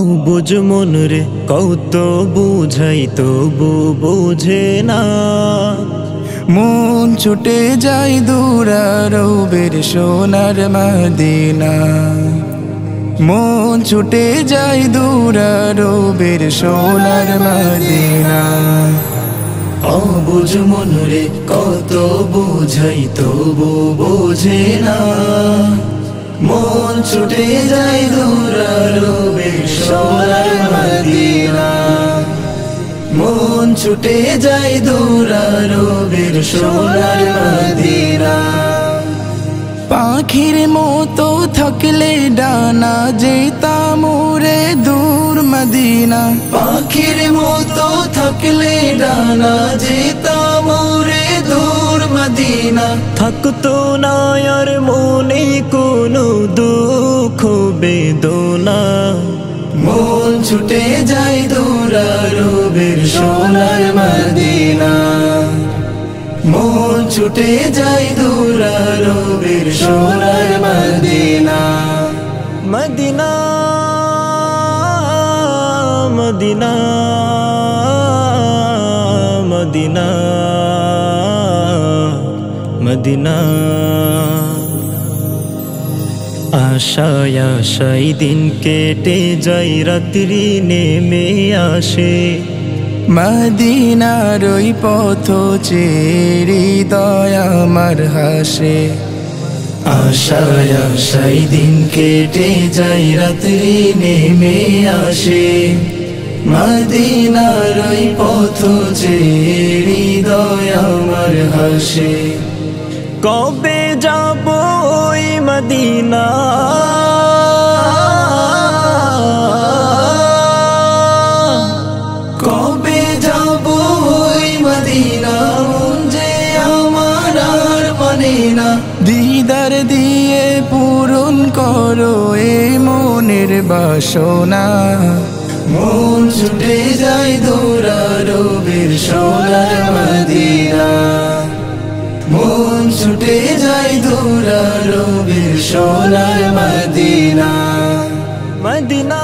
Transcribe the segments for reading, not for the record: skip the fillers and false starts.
অবুঝ মন রে কত বুঝাই তবু বোঝে না। মন ছুটে যায় দূরারবের সোনার মদিনা। মন ছুটে যায় দূরারবের সোনার মদিনা। অবুঝ মন রে কত বুঝাই তবু বোঝে না। মন ছুটে যায় দূরারবের সোনার মদিনা। মন ছুটে যায় দূরারবের সোনার মদিনা। পাখির মতো থাকলে ডানা যেতাম উড়ে দূর মদিনা। পাখির মতো থাকলে ডানা যেতাম উড়ে দূর মদিনা। থাকতো না আর মনে কোনো দুঃখ বেদনা। মন ছুটে যায় দূরারবের সোনার মদিনা। মন ছুটে যায় দূরারবের সোনার মদিনা। মদিনা মদিনা মদিনা মদিনা। আশায় আশায় দিন কেটে যায় রাত্রি নেমে আসে। মদিনার ওই পথ চেয়ে হৃদয় আমার হাসে। আশায় আশায় দিন কেটে যায় রাত্রি নেমে আসে। মদিনার ওই পথ চেয়ে হৃদয় আমার হাসে। কবে যাব ওই মদিনা, কবে যাব ওই মদিনা। মন যে আমার আর মানে না। দিদার দিয়ে পূরণ করো এ মনের বাসনা। মন ছুটে যায় দূরারবের সোনার মদিনা। মন ছুটে যায় দূরারবের সোনার মদিনা। মদিনা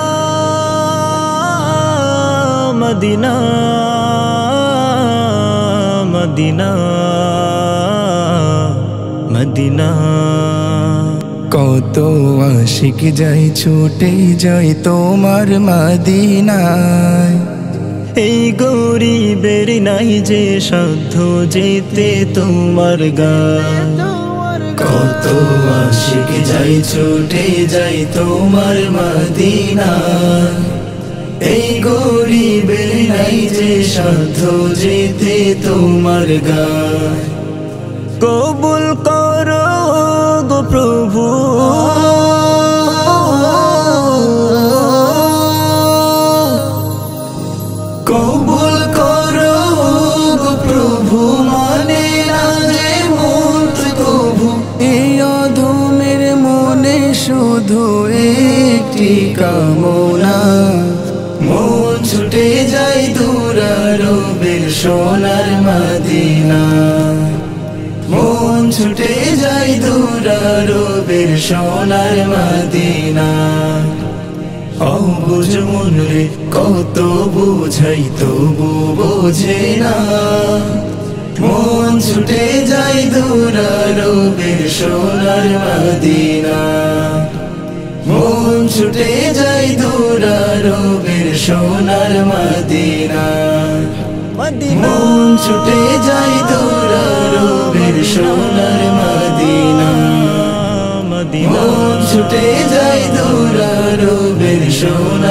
মদিনা মদিনা মদিনা। কত আশিক যাই ছুটে যাই তোমার মদিনায়। এই গরিবের নাই যে সাধ্য যেতে তোমার গায়। কত আশিক যাই ছুটে যাই তোমার মদিনায়। এই গরিবের নাই যে সাধ্য যেতে তোমার গায়। কবুল করো গো প্রভু, কবুল করো গো প্রভু। মানে না যে মন্ত্র কভু। এই অধমের মনে শুধু একটি কামনা। মন ছুটে যায় দূরারবের সোনার মদিনা। মন ছুটে যায় দূরারবের সোনার মদিনা। অবুঝ মন রে কত বুঝাই তবু বোঝে না। মন ছুটে যায় দূরারবের সোনার মদিনা। মন ছুটে যায় দূরারবের সোনার মদিনা। মন ছুটে যায় দূরারবের সোনার মদিনা। মন ছুটে যায় দূরারবের সোনার